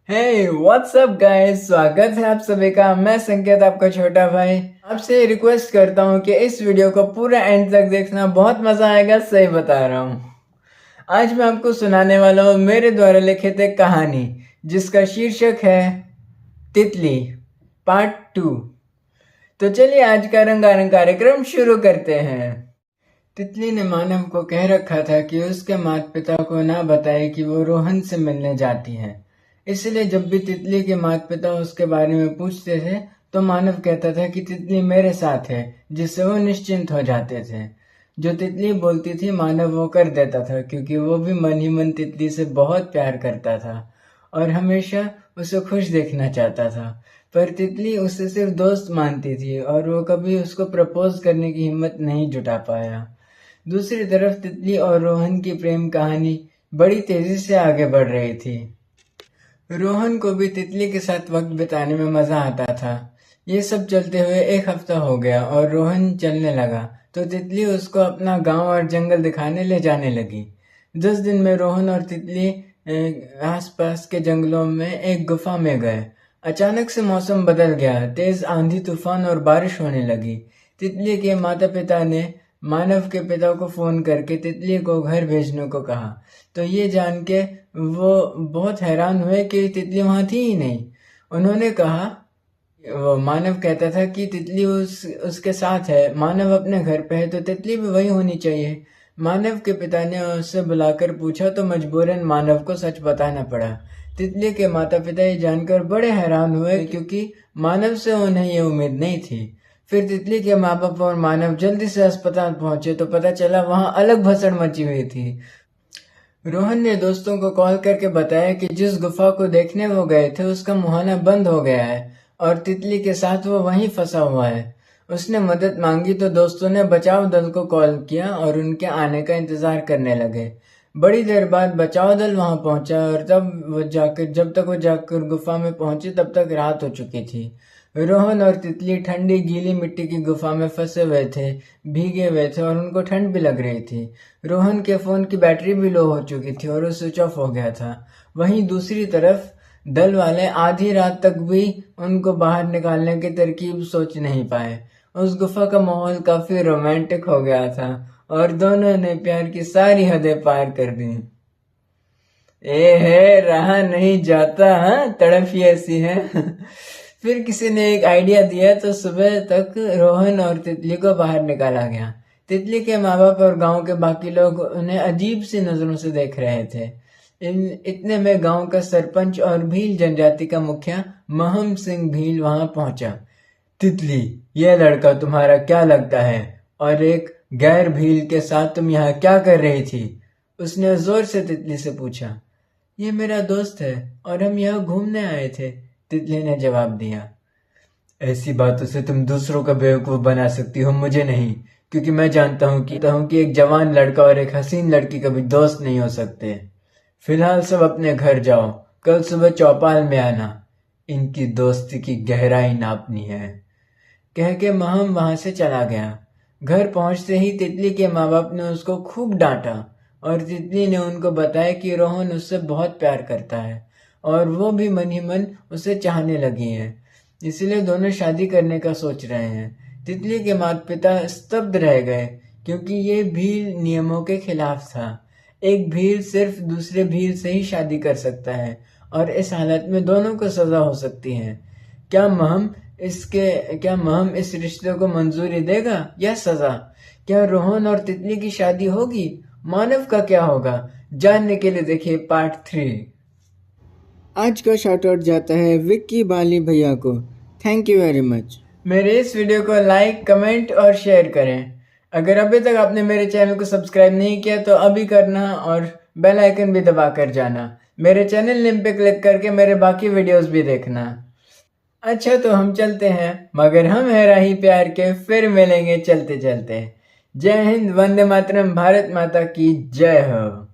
हे WhatsApp guys, स्वागत है आप सभी का। मैं संकेत, आपका छोटा भाई। आपसे रिक्वेस्ट करता हूँ कि इस वीडियो को पूरा एंड तक देखना, बहुत मजा आएगा, सही बता रहा हूँ। आज मैं आपको सुनाने वाला हूँ मेरे द्वारा लिखित एक कहानी जिसका शीर्षक है तितली पार्ट 2। तो चलिए आज का रंगारंग कार्यक्रम शुरू करते हैं। तितली ने मानव को कह रखा था कि उसके माता पिता को ना बताए कि वो रोहन से मिलने जाती है। इसलिए जब भी तितली के माता पिता उसके बारे में पूछते थे तो मानव कहता था कि तितली मेरे साथ है, जिससे वो निश्चिंत हो जाते थे। जो तितली बोलती थी मानव वो कर देता था, क्योंकि वो भी मन ही मन तितली से बहुत प्यार करता था और हमेशा उसे खुश देखना चाहता था। पर तितली उसे सिर्फ दोस्त मानती थी और वो कभी उसको प्रपोज करने की हिम्मत नहीं जुटा पाया। दूसरी तरफ तितली और रोहन की प्रेम कहानी बड़ी तेजी से आगे बढ़ रही थी। रोहन को भी तितली के साथ वक्त बिताने में मजा आता था। ये सब चलते हुए एक हफ्ता हो गया और रोहन चलने लगा तो तितली उसको अपना गांव और जंगल दिखाने ले जाने लगी। 10 दिन में रोहन और तितली आसपास के जंगलों में एक गुफा में गए। अचानक से मौसम बदल गया, तेज आंधी तूफान और बारिश होने लगी। तितली के माता पिता ने मानव के पिता को फोन करके तितली को घर भेजने को कहा। तो ये जान के वो बहुत हैरान हुए कि तितली वहां थी ही नहीं। उन्होंने कहा, वो मानव कहता था कि तितली उसके साथ है, मानव अपने घर पे है तो तितली भी वही होनी चाहिए। मानव के पिता ने उससे बुलाकर पूछा तो मजबूरन मानव को सच बताना पड़ा। तितली के माता पिता ये जानकर बड़े हैरान हुए, क्योंकि मानव से उन्हें ये उम्मीद नहीं थी। फिर तितली के माँ बाप और मानव जल्दी से अस्पताल पहुंचे तो पता चला वहां अलग भसड़ मची हुई थी। रोहन ने दोस्तों को कॉल करके बताया कि जिस गुफा को देखने वो गए थे उसका मुहाना बंद हो गया है और तितली के साथ वो वहीं फंसा हुआ है। उसने मदद मांगी तो दोस्तों ने बचाव दल को कॉल किया और उनके आने का इंतजार करने लगे। बड़ी देर बाद बचाव दल वहां पहुंचा और जब तक वो जाकर गुफा में पहुंचे तब तक रात हो चुकी थी। रोहन और तितली ठंडी गीली मिट्टी की गुफा में फंसे हुए थे, भीगे हुए थे और उनको ठंड भी लग रही थी। रोहन के फोन की बैटरी भी लो हो चुकी थी और वो स्विच ऑफ हो गया था। वहीं दूसरी तरफ दल वाले आधी रात तक भी उनको बाहर निकालने की तरकीब सोच नहीं पाए। उस गुफा का माहौल काफी रोमांटिक हो गया था और दोनों ने प्यार की सारी हदें पार कर दी। ए है रहा नहीं जाता, हाँ तड़प ही ऐसी है। फिर किसी ने एक आइडिया दिया तो सुबह तक रोहन और तितली को बाहर निकाला गया। तितली के माँ बाप और गांव के बाकी लोग उन्हें अजीब सी नजरों से देख रहे थे। इतने में गांव का सरपंच और भील जनजाति का मुखिया महम सिंह भील वहां पहुंचा। तितली, यह लड़का तुम्हारा क्या लगता है और एक गैर भील के साथ तुम यहाँ क्या कर रही थी? उसने जोर से तितली से पूछा। ये मेरा दोस्त है और हम यहाँ घूमने आए थे, तितली ने जवाब दिया। ऐसी बातों से तुम दूसरों का बेवकूफ बना सकती हो, मुझे नहीं, क्योंकि मैं जानता हूँ कि एक जवान लड़का और एक हसीन लड़की कभी दोस्त नहीं हो सकते। फिलहाल सब अपने घर जाओ, कल सुबह चौपाल में आना, इनकी दोस्ती की गहराई नापनी है। कह के महम वहां से चला गया। घर पहुंचते ही तितली के माँ बाप ने उसको खूब डांटा और तितली ने उनको बताया कि रोहन उससे बहुत प्यार करता है और वो भी मन ही मन उसे चाहने लगी है, इसलिए दोनों शादी करने का सोच रहे हैं। तितली के माता पिता स्तब्ध रह गए, क्योंकि ये भील नियमों के खिलाफ था। एक भील सिर्फ दूसरे भील से ही शादी कर सकता है और इस हालत में दोनों को सजा हो सकती है। क्या महम इस रिश्ते को मंजूरी देगा या सजा? क्या रोहन और तितली की शादी होगी? मानव का क्या होगा? जानने के लिए देखिए पार्ट 3। आज का शाउट आउट जाता है विक्की बाली भैया को। Thank you very much. मेरे इस वीडियो को लाइक, कमेंट और शेयर करें। अगर अभी तक आपने मेरे चैनल को सब्सक्राइब नहीं किया तो अभी करना और बेल आइकन भी दबा कर जाना। मेरे चैनल नेम पे क्लिक करके मेरे बाकी वीडियोस भी देखना। अच्छा तो हम चलते हैं, मगर हम है राही प्यार के, फिर मिलेंगे चलते चलते। जय हिंद, वंदे मातरम, भारत माता की जय हो।